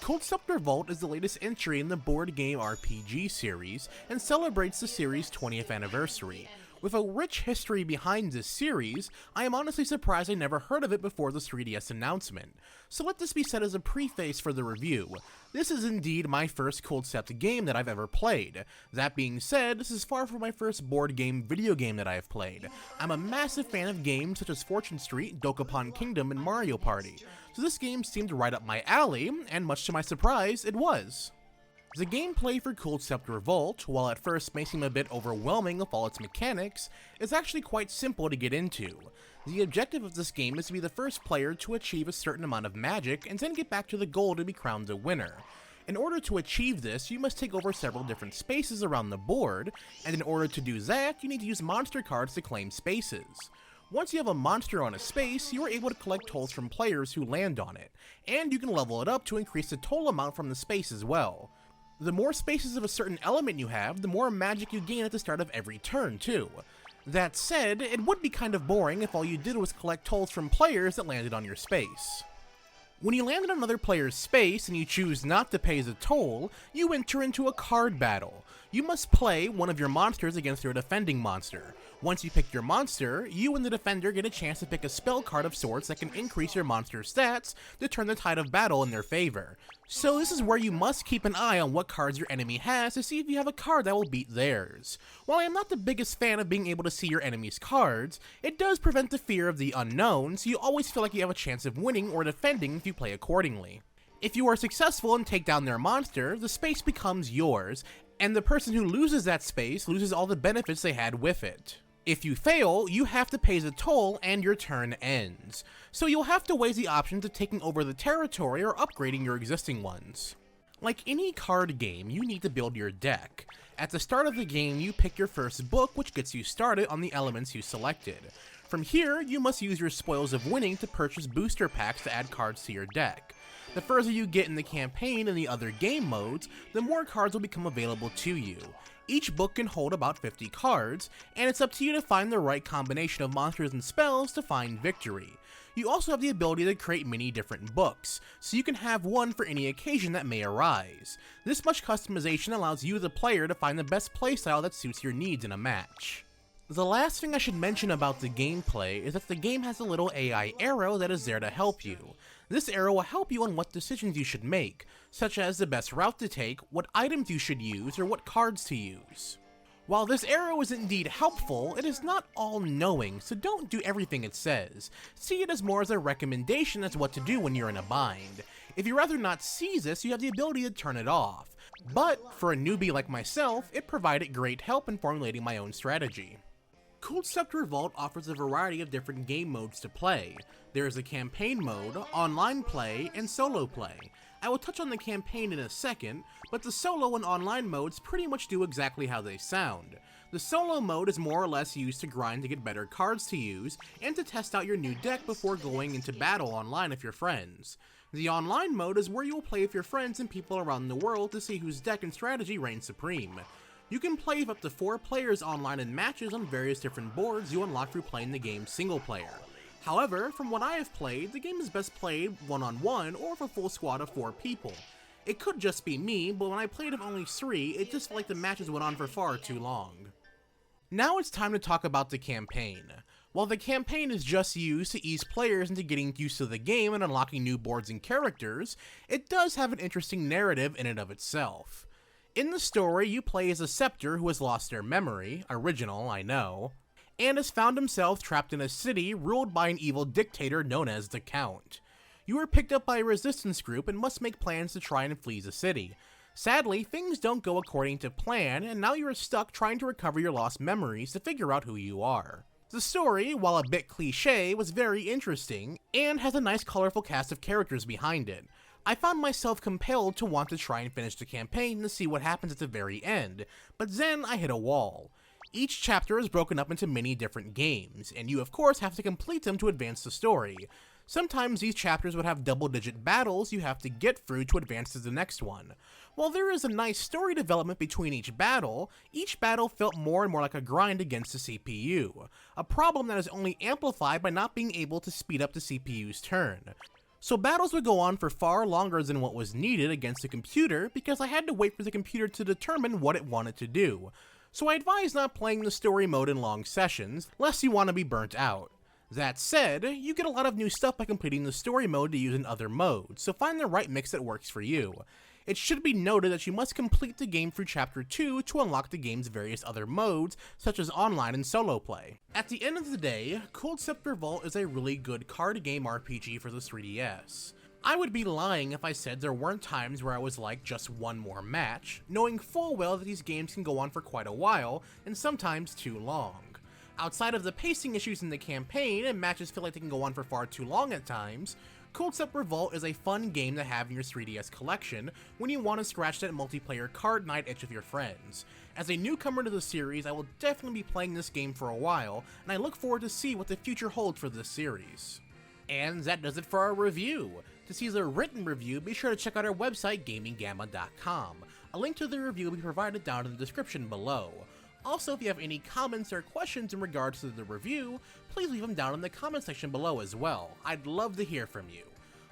Culdcept Revolt is the latest entry in the board game RPG series and celebrates the series' 20th anniversary. With a rich history behind this series, I am honestly surprised I never heard of it before the 3DS announcement. So let this be said as a preface for the review. This is indeed my first Culdcept game that I've ever played. That being said, this is far from my first board game video game that I have played. I'm a massive fan of games such as Fortune Street, Dokapon Kingdom, and Mario Party, so this game seemed right up my alley, and much to my surprise, it was. The gameplay for Culdcept Revolt, while at first may seem a bit overwhelming with all its mechanics, is actually quite simple to get into. The objective of this game is to be the first player to achieve a certain amount of magic and then get back to the goal to be crowned a winner. In order to achieve this, you must take over several different spaces around the board, and in order to do that, you need to use monster cards to claim spaces. Once you have a monster on a space, you are able to collect tolls from players who land on it, and you can level it up to increase the toll amount from the space as well. The more spaces of a certain element you have, the more magic you gain at the start of every turn too. That said, it would be kind of boring if all you did was collect tolls from players that landed on your space. When you land on another player's space and you choose not to pay the toll, you enter into a card battle. You must play one of your monsters against your defending monster. Once you pick your monster, you and the defender get a chance to pick a spell card of sorts that can increase your monster's stats to turn the tide of battle in their favor. So this is where you must keep an eye on what cards your enemy has to see if you have a card that will beat theirs. While I am not the biggest fan of being able to see your enemy's cards, it does prevent the fear of the unknown, so you always feel like you have a chance of winning or defending if you play accordingly. If you are successful and take down their monster, the space becomes yours, and the person who loses that space loses all the benefits they had with it. If you fail, you have to pay the toll and your turn ends. So you'll have to weigh the options of taking over the territory or upgrading your existing ones. Like any card game, you need to build your deck. At the start of the game, you pick your first book, which gets you started on the elements you selected. From here, you must use your spoils of winning to purchase booster packs to add cards to your deck. The further you get in the campaign and the other game modes, the more cards will become available to you. Each book can hold about 50 cards, and it's up to you to find the right combination of monsters and spells to find victory. You also have the ability to create many different books, so you can have one for any occasion that may arise. This much customization allows you the player to find the best playstyle that suits your needs in a match. The last thing I should mention about the gameplay is that the game has a little AI arrow that is there to help you. This arrow will help you on what decisions you should make, such as the best route to take, what items you should use, or what cards to use. While this arrow is indeed helpful, it is not all-knowing, so don't do everything it says. See it as more as a recommendation as what to do when you're in a bind. If you rather not see this, you have the ability to turn it off. But, for a newbie like myself, it provided great help in formulating my own strategy. Culdcept Revolt offers a variety of different game modes to play. There is a campaign mode, online play, and solo play. I will touch on the campaign in a second, but the solo and online modes pretty much do exactly how they sound. The solo mode is more or less used to grind to get better cards to use, and to test out your new deck before going into battle online with your friends. The online mode is where you will play with your friends and people around the world to see whose deck and strategy reigns supreme. You can play with up to 4 players online in matches on various different boards you unlock through playing the game single player. However, from what I have played, the game is best played one-on-one or with a full squad of 4 people. It could just be me, but when I played with only 3, it just felt like the matches went on for far too long. Now it's time to talk about the campaign. While the campaign is just used to ease players into getting used to the game and unlocking new boards and characters, it does have an interesting narrative in and of itself. In the story, you play as a scepter who has lost their memory, original, I know, and has found himself trapped in a city ruled by an evil dictator known as the Count. You are picked up by a resistance group and must make plans to try and flee the city. Sadly, things don't go according to plan, and now you are stuck trying to recover your lost memories to figure out who you are. The story, while a bit cliché, was very interesting, and has a nice colorful cast of characters behind it. I found myself compelled to want to try and finish the campaign to see what happens at the very end, but then I hit a wall. Each chapter is broken up into many different games, and you of course have to complete them to advance the story. Sometimes these chapters would have double-digit battles you have to get through to advance to the next one. While there is a nice story development between each battle felt more and more like a grind against the CPU, a problem that is only amplified by not being able to speed up the CPU's turn. So battles would go on for far longer than what was needed against a computer because I had to wait for the computer to determine what it wanted to do. So I advise not playing the story mode in long sessions, lest you want to be burnt out. That said, you get a lot of new stuff by completing the story mode to use in other modes, so find the right mix that works for you. It should be noted that you must complete the game through Chapter 2 to unlock the game's various other modes, such as online and solo play. At the end of the day, Culdcept Revolt is a really good card game RPG for the 3DS. I would be lying if I said there weren't times where I was like just one more match, knowing full well that these games can go on for quite a while, and sometimes too long. Outside of the pacing issues in the campaign, and matches feel like they can go on for far too long at times, Culdcept Revolt is a fun game to have in your 3DS collection when you want to scratch that multiplayer card night itch with your friends. As a newcomer to the series, I will definitely be playing this game for a while, and I look forward to see what the future holds for this series. And that does it for our review. To see the written review, be sure to check out our website, gaminggamma.com. A link to the review will be provided down in the description below. Also, if you have any comments or questions in regards to the review, please leave them down in the comment section below as well. I'd love to hear from you.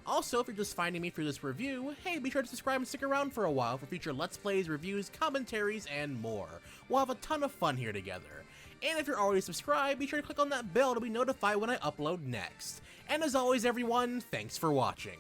Also, if you're just finding me through this review, hey, be sure to subscribe and stick around for a while for future Let's Plays, reviews, commentaries, and more. We'll have a ton of fun here together. And if you're already subscribed, be sure to click on that bell to be notified when I upload next. And as always everyone, thanks for watching.